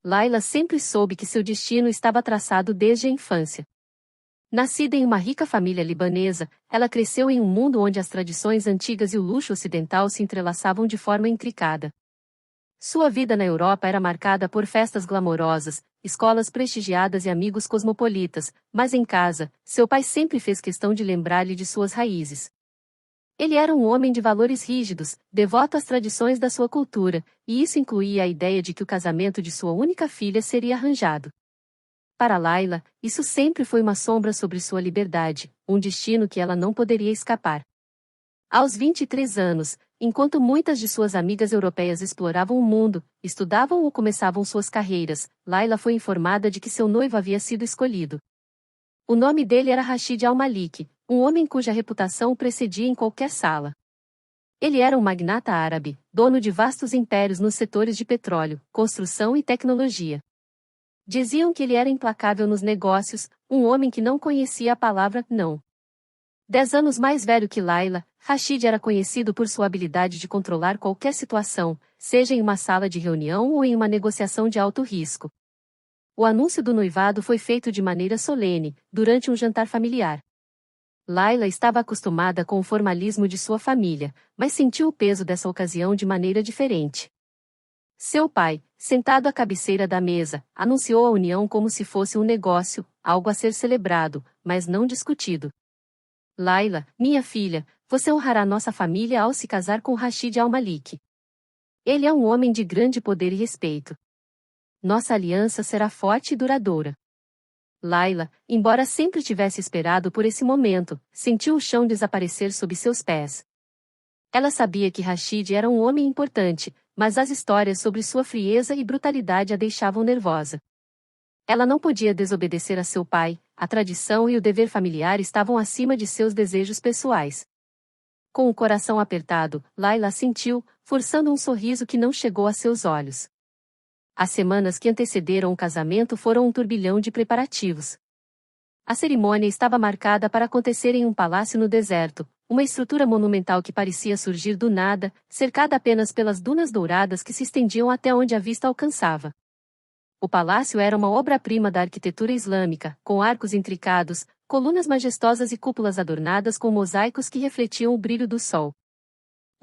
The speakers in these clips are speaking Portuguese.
Laila sempre soube que seu destino estava traçado desde a infância. Nascida em uma rica família libanesa, ela cresceu em um mundo onde as tradições antigas e o luxo ocidental se entrelaçavam de forma intricada. Sua vida na Europa era marcada por festas glamourosas, escolas prestigiadas e amigos cosmopolitas, mas em casa, seu pai sempre fez questão de lembrar-lhe de suas raízes. Ele era um homem de valores rígidos, devoto às tradições da sua cultura, e isso incluía a ideia de que o casamento de sua única filha seria arranjado. Para Laila, isso sempre foi uma sombra sobre sua liberdade, um destino que ela não poderia escapar. Aos 23 anos, enquanto muitas de suas amigas europeias exploravam o mundo, estudavam ou começavam suas carreiras, Laila foi informada de que seu noivo havia sido escolhido. O nome dele era Rashid Al-Malik, um homem cuja reputação o precedia em qualquer sala. Ele era um magnata árabe, dono de vastos impérios nos setores de petróleo, construção e tecnologia. Diziam que ele era implacável nos negócios, um homem que não conhecia a palavra não. 10 anos mais velho que Laila, Rashid era conhecido por sua habilidade de controlar qualquer situação, seja em uma sala de reunião ou em uma negociação de alto risco. O anúncio do noivado foi feito de maneira solene, durante um jantar familiar. Laila estava acostumada com o formalismo de sua família, mas sentiu o peso dessa ocasião de maneira diferente. Seu pai, sentado à cabeceira da mesa, anunciou a união como se fosse um negócio, algo a ser celebrado, mas não discutido. Laila, minha filha, você honrará nossa família ao se casar com Rashid Al-Malik. Ele é um homem de grande poder e respeito. Nossa aliança será forte e duradoura. Laila, embora sempre tivesse esperado por esse momento, sentiu o chão desaparecer sob seus pés. Ela sabia que Rashid era um homem importante, mas as histórias sobre sua frieza e brutalidade a deixavam nervosa. Ela não podia desobedecer a seu pai, a tradição e o dever familiar estavam acima de seus desejos pessoais. Com o coração apertado, Laila sentiu, forçando um sorriso que não chegou a seus olhos. As semanas que antecederam o casamento foram um turbilhão de preparativos. A cerimônia estava marcada para acontecer em um palácio no deserto, uma estrutura monumental que parecia surgir do nada, cercada apenas pelas dunas douradas que se estendiam até onde a vista alcançava. O palácio era uma obra-prima da arquitetura islâmica, com arcos intricados, colunas majestosas e cúpulas adornadas com mosaicos que refletiam o brilho do sol.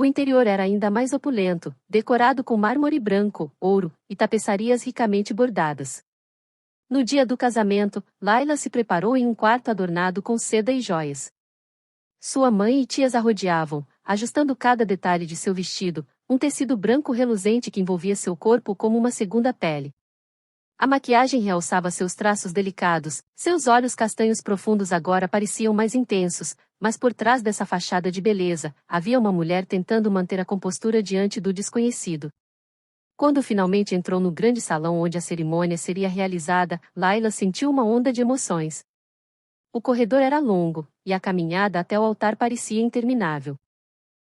O interior era ainda mais opulento, decorado com mármore branco, ouro e tapeçarias ricamente bordadas. No dia do casamento, Laila se preparou em um quarto adornado com seda e joias. Sua mãe e tias a rodeavam, ajustando cada detalhe de seu vestido, um tecido branco reluzente que envolvia seu corpo como uma segunda pele. A maquiagem realçava seus traços delicados, seus olhos castanhos profundos agora pareciam mais intensos, mas por trás dessa fachada de beleza, havia uma mulher tentando manter a compostura diante do desconhecido. Quando finalmente entrou no grande salão onde a cerimônia seria realizada, Laila sentiu uma onda de emoções. O corredor era longo, e a caminhada até o altar parecia interminável.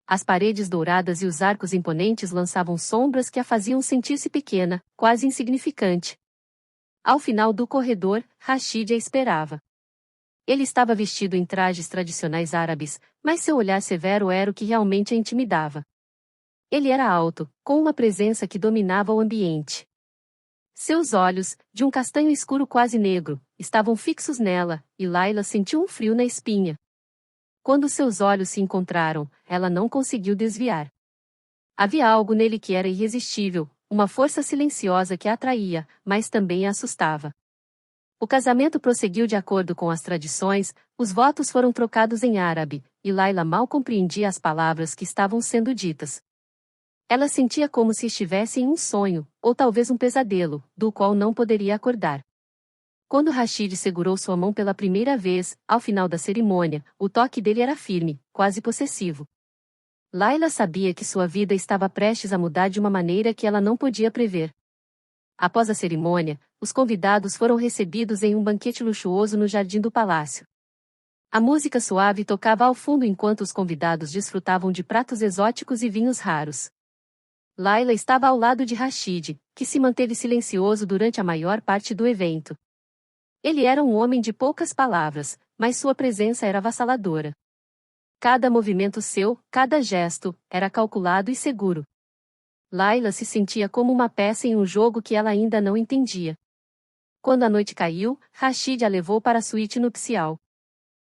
As paredes douradas e os arcos imponentes lançavam sombras que a faziam sentir-se pequena, quase insignificante. Ao final do corredor, Rashid a esperava. Ele estava vestido em trajes tradicionais árabes, mas seu olhar severo era o que realmente a intimidava. Ele era alto, com uma presença que dominava o ambiente. Seus olhos, de um castanho escuro quase negro, estavam fixos nela, e Laila sentiu um frio na espinha. Quando seus olhos se encontraram, ela não conseguiu desviar. Havia algo nele que era irresistível, uma força silenciosa que a atraía, mas também a assustava. O casamento prosseguiu de acordo com as tradições, os votos foram trocados em árabe, e Laila mal compreendia as palavras que estavam sendo ditas. Ela sentia como se estivesse em um sonho, ou talvez um pesadelo, do qual não poderia acordar. Quando Rashid segurou sua mão pela primeira vez, ao final da cerimônia, o toque dele era firme, quase possessivo. Laila sabia que sua vida estava prestes a mudar de uma maneira que ela não podia prever. Após a cerimônia, os convidados foram recebidos em um banquete luxuoso no jardim do palácio. A música suave tocava ao fundo enquanto os convidados desfrutavam de pratos exóticos e vinhos raros. Laila estava ao lado de Rashid, que se manteve silencioso durante a maior parte do evento. Ele era um homem de poucas palavras, mas sua presença era avassaladora. Cada movimento seu, cada gesto, era calculado e seguro. Laila se sentia como uma peça em um jogo que ela ainda não entendia. Quando a noite caiu, Rashid a levou para a suíte nupcial.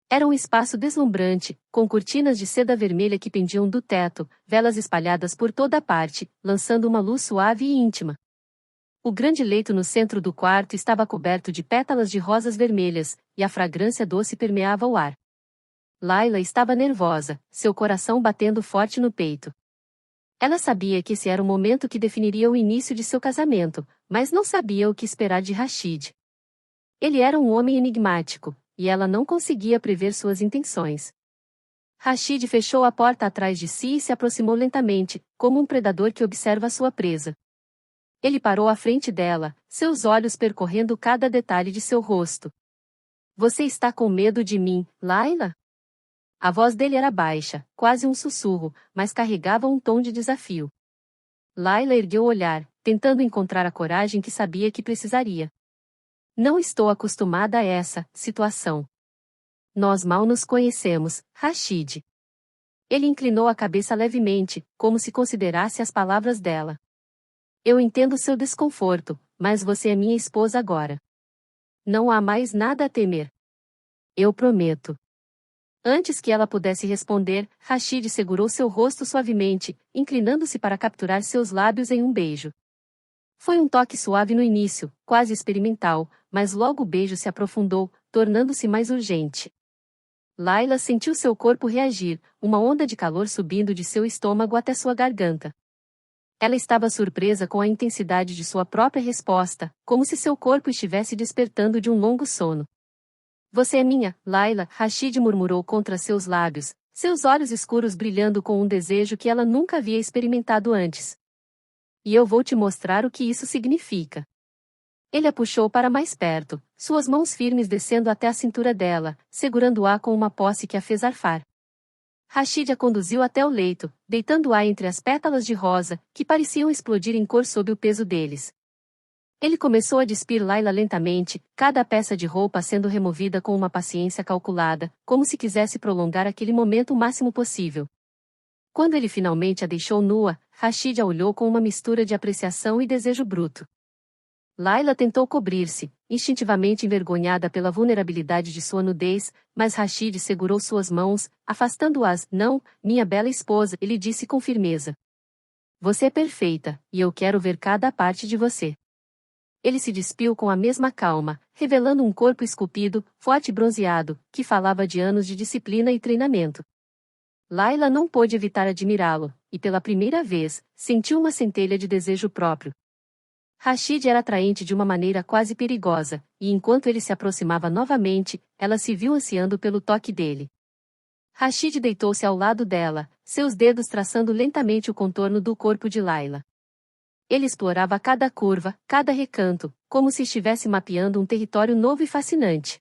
Era um espaço deslumbrante, com cortinas de seda vermelha que pendiam do teto, velas espalhadas por toda parte, lançando uma luz suave e íntima. O grande leito no centro do quarto estava coberto de pétalas de rosas vermelhas, e a fragrância doce permeava o ar. Laila estava nervosa, seu coração batendo forte no peito. Ela sabia que esse era o momento que definiria o início de seu casamento, mas não sabia o que esperar de Rashid. Ele era um homem enigmático, e ela não conseguia prever suas intenções. Rashid fechou a porta atrás de si e se aproximou lentamente, como um predador que observa sua presa. Ele parou à frente dela, seus olhos percorrendo cada detalhe de seu rosto. Você está com medo de mim, Laila? A voz dele era baixa, quase um sussurro, mas carregava um tom de desafio. Laila ergueu o olhar, tentando encontrar a coragem que sabia que precisaria. Não estou acostumada a essa situação. Nós mal nos conhecemos, Rashid. Ele inclinou a cabeça levemente, como se considerasse as palavras dela. Eu entendo seu desconforto, mas você é minha esposa agora. Não há mais nada a temer. Eu prometo. Antes que ela pudesse responder, Rashid segurou seu rosto suavemente, inclinando-se para capturar seus lábios em um beijo. Foi um toque suave no início, quase experimental, mas logo o beijo se aprofundou, tornando-se mais urgente. Laila sentiu seu corpo reagir, uma onda de calor subindo de seu estômago até sua garganta. Ela estava surpresa com a intensidade de sua própria resposta, como se seu corpo estivesse despertando de um longo sono. Você é minha, Laila, Rashid murmurou contra seus lábios, seus olhos escuros brilhando com um desejo que ela nunca havia experimentado antes. E eu vou te mostrar o que isso significa. Ele a puxou para mais perto, suas mãos firmes descendo até a cintura dela, segurando-a com uma posse que a fez arfar. Rashid a conduziu até o leito, deitando-a entre as pétalas de rosa, que pareciam explodir em cor sob o peso deles. Ele começou a despir Laila lentamente, cada peça de roupa sendo removida com uma paciência calculada, como se quisesse prolongar aquele momento o máximo possível. Quando ele finalmente a deixou nua, Rashid a olhou com uma mistura de apreciação e desejo bruto. Laila tentou cobrir-se, instintivamente envergonhada pela vulnerabilidade de sua nudez, mas Rashid segurou suas mãos, afastando-as. Não, minha bela esposa, ele disse com firmeza. Você é perfeita, e eu quero ver cada parte de você. Ele se despiu com a mesma calma, revelando um corpo esculpido, forte e bronzeado, que falava de anos de disciplina e treinamento. Laila não pôde evitar admirá-lo, e pela primeira vez, sentiu uma centelha de desejo próprio. Rashid era atraente de uma maneira quase perigosa, e enquanto ele se aproximava novamente, ela se viu ansiando pelo toque dele. Rashid deitou-se ao lado dela, seus dedos traçando lentamente o contorno do corpo de Laila. Ele explorava cada curva, cada recanto, como se estivesse mapeando um território novo e fascinante.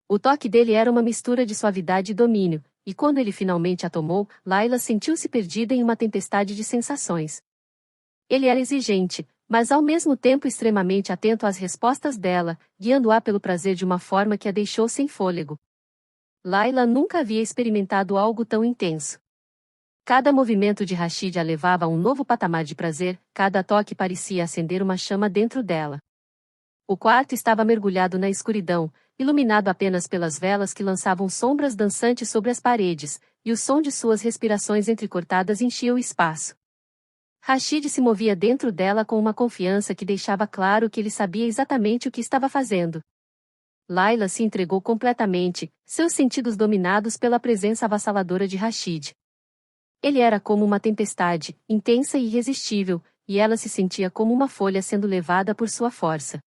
O toque dele era uma mistura de suavidade e domínio, e quando ele finalmente a tomou, Laila sentiu-se perdida em uma tempestade de sensações. Ele era exigente, mas ao mesmo tempo extremamente atento às respostas dela, guiando-a pelo prazer de uma forma que a deixou sem fôlego. Laila nunca havia experimentado algo tão intenso. Cada movimento de Rashid a levava a um novo patamar de prazer, cada toque parecia acender uma chama dentro dela. O quarto estava mergulhado na escuridão, iluminado apenas pelas velas que lançavam sombras dançantes sobre as paredes, e o som de suas respirações entrecortadas enchia o espaço. Rashid se movia dentro dela com uma confiança que deixava claro que ele sabia exatamente o que estava fazendo. Laila se entregou completamente, seus sentidos dominados pela presença avassaladora de Rashid. Ele era como uma tempestade, intensa e irresistível, e ela se sentia como uma folha sendo levada por sua força.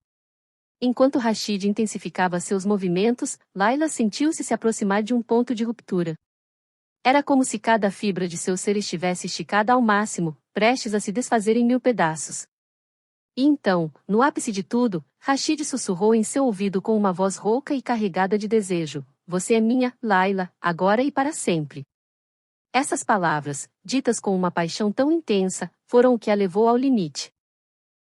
Enquanto Rashid intensificava seus movimentos, Laila sentiu-se se aproximar de um ponto de ruptura. Era como se cada fibra de seu ser estivesse esticada ao máximo, prestes a se desfazer em 1000 pedaços. E então, no ápice de tudo, Rashid sussurrou em seu ouvido com uma voz rouca e carregada de desejo: Você é minha, Laila, agora e para sempre. Essas palavras, ditas com uma paixão tão intensa, foram o que a levou ao limite.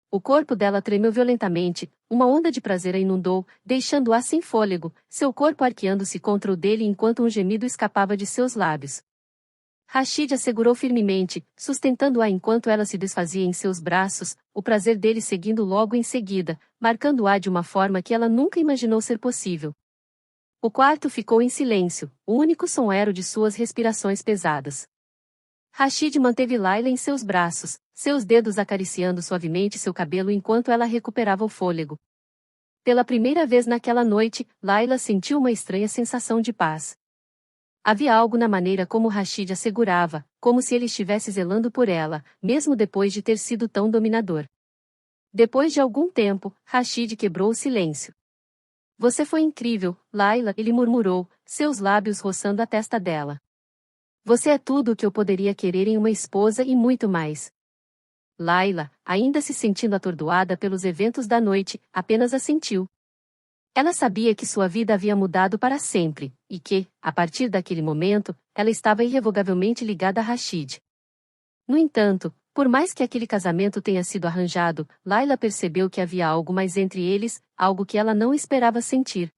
O corpo dela tremeu violentamente, uma onda de prazer a inundou, deixando-a sem fôlego, seu corpo arqueando-se contra o dele enquanto um gemido escapava de seus lábios. Rashid a segurou firmemente, sustentando-a enquanto ela se desfazia em seus braços, o prazer dele seguindo logo em seguida, marcando-a de uma forma que ela nunca imaginou ser possível. O quarto ficou em silêncio, o único som era o de suas respirações pesadas. Rashid manteve Layla em seus braços, seus dedos acariciando suavemente seu cabelo enquanto ela recuperava o fôlego. Pela primeira vez naquela noite, Layla sentiu uma estranha sensação de paz. Havia algo na maneira como Rashid a segurava, como se ele estivesse zelando por ela, mesmo depois de ter sido tão dominador. Depois de algum tempo, Rashid quebrou o silêncio. Você foi incrível, Layla, ele murmurou, seus lábios roçando a testa dela. Você é tudo o que eu poderia querer em uma esposa e muito mais. Layla, ainda se sentindo atordoada pelos eventos da noite, apenas assentiu. Ela sabia que sua vida havia mudado para sempre, e que, a partir daquele momento, ela estava irrevogavelmente ligada a Rashid. No entanto, por mais que aquele casamento tenha sido arranjado, Layla percebeu que havia algo mais entre eles, algo que ela não esperava sentir.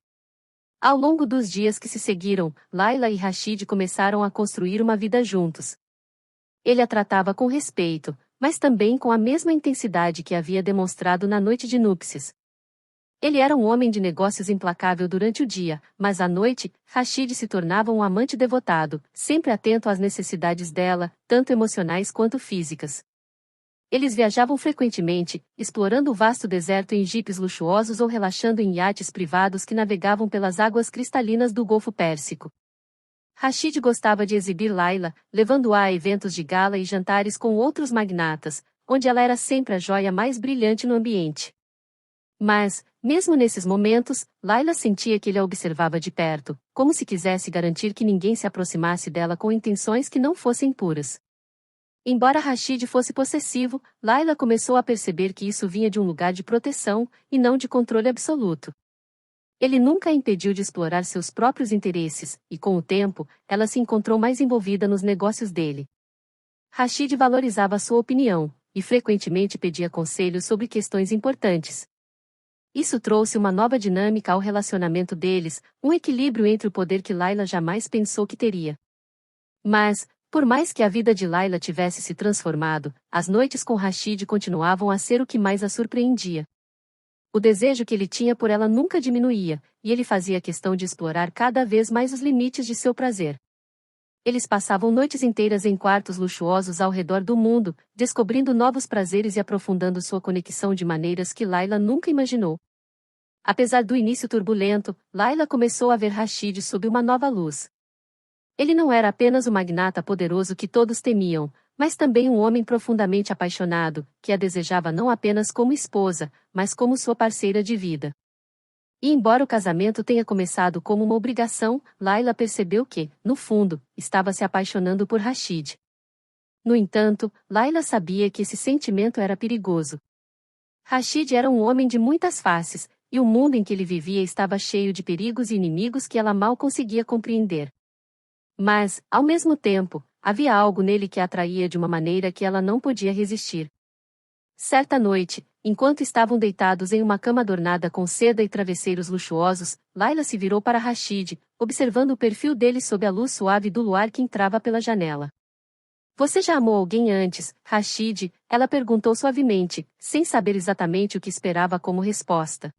Ao longo dos dias que se seguiram, Layla e Rashid começaram a construir uma vida juntos. Ele a tratava com respeito, mas também com a mesma intensidade que havia demonstrado na noite de núpcias. Ele era um homem de negócios implacável durante o dia, mas à noite, Rashid se tornava um amante devotado, sempre atento às necessidades dela, tanto emocionais quanto físicas. Eles viajavam frequentemente, explorando o vasto deserto em jipes luxuosos ou relaxando em iates privados que navegavam pelas águas cristalinas do Golfo Pérsico. Rashid gostava de exibir Layla, levando-a a eventos de gala e jantares com outros magnatas, onde ela era sempre a joia mais brilhante no ambiente. Mas, mesmo nesses momentos, Layla sentia que ele a observava de perto, como se quisesse garantir que ninguém se aproximasse dela com intenções que não fossem puras. Embora Rashid fosse possessivo, Layla começou a perceber que isso vinha de um lugar de proteção, e não de controle absoluto. Ele nunca a impediu de explorar seus próprios interesses, e com o tempo, ela se encontrou mais envolvida nos negócios dele. Rashid valorizava sua opinião, e frequentemente pedia conselhos sobre questões importantes. Isso trouxe uma nova dinâmica ao relacionamento deles, um equilíbrio entre o poder que Layla jamais pensou que teria. Mas, por mais que a vida de Layla tivesse se transformado, as noites com Rashid continuavam a ser o que mais a surpreendia. O desejo que ele tinha por ela nunca diminuía, e ele fazia questão de explorar cada vez mais os limites de seu prazer. Eles passavam noites inteiras em quartos luxuosos ao redor do mundo, descobrindo novos prazeres e aprofundando sua conexão de maneiras que Layla nunca imaginou. Apesar do início turbulento, Layla começou a ver Rashid sob uma nova luz. Ele não era apenas o magnata poderoso que todos temiam, mas também um homem profundamente apaixonado, que a desejava não apenas como esposa, mas como sua parceira de vida. E embora o casamento tenha começado como uma obrigação, Layla percebeu que, no fundo, estava se apaixonando por Rashid. No entanto, Layla sabia que esse sentimento era perigoso. Rashid era um homem de muitas faces, e o mundo em que ele vivia estava cheio de perigos e inimigos que ela mal conseguia compreender. Mas, ao mesmo tempo, havia algo nele que a atraía de uma maneira que ela não podia resistir. Certa noite, enquanto estavam deitados em uma cama adornada com seda e travesseiros luxuosos, Layla se virou para Rashid, observando o perfil dele sob a luz suave do luar que entrava pela janela. Você já amou alguém antes, Rashid? Ela perguntou suavemente, sem saber exatamente o que esperava como resposta.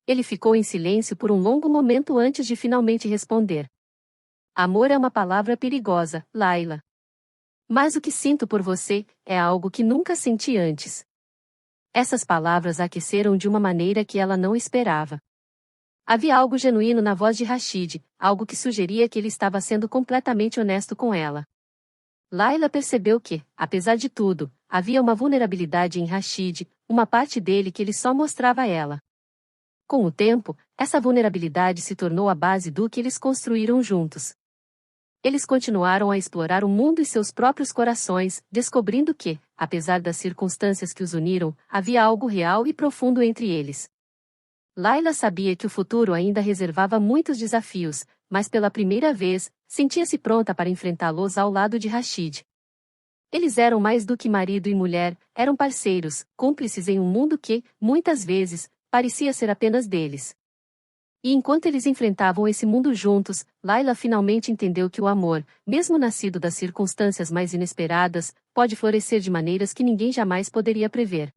Ele ficou em silêncio por um longo momento antes de finalmente responder. Amor é uma palavra perigosa, Layla. Mas o que sinto por você é algo que nunca senti antes. Essas palavras a aqueceram de uma maneira que ela não esperava. Havia algo genuíno na voz de Rashid, algo que sugeria que ele estava sendo completamente honesto com ela. Layla percebeu que, apesar de tudo, havia uma vulnerabilidade em Rashid, uma parte dele que ele só mostrava a ela. Com o tempo, essa vulnerabilidade se tornou a base do que eles construíram juntos. Eles continuaram a explorar o mundo e seus próprios corações, descobrindo que, apesar das circunstâncias que os uniram, havia algo real e profundo entre eles. Layla sabia que o futuro ainda reservava muitos desafios, mas pela primeira vez, sentia-se pronta para enfrentá-los ao lado de Rashid. Eles eram mais do que marido e mulher, eram parceiros, cúmplices em um mundo que, muitas vezes, parecia ser apenas deles. E enquanto eles enfrentavam esse mundo juntos, Layla finalmente entendeu que o amor, mesmo nascido das circunstâncias mais inesperadas, pode florescer de maneiras que ninguém jamais poderia prever.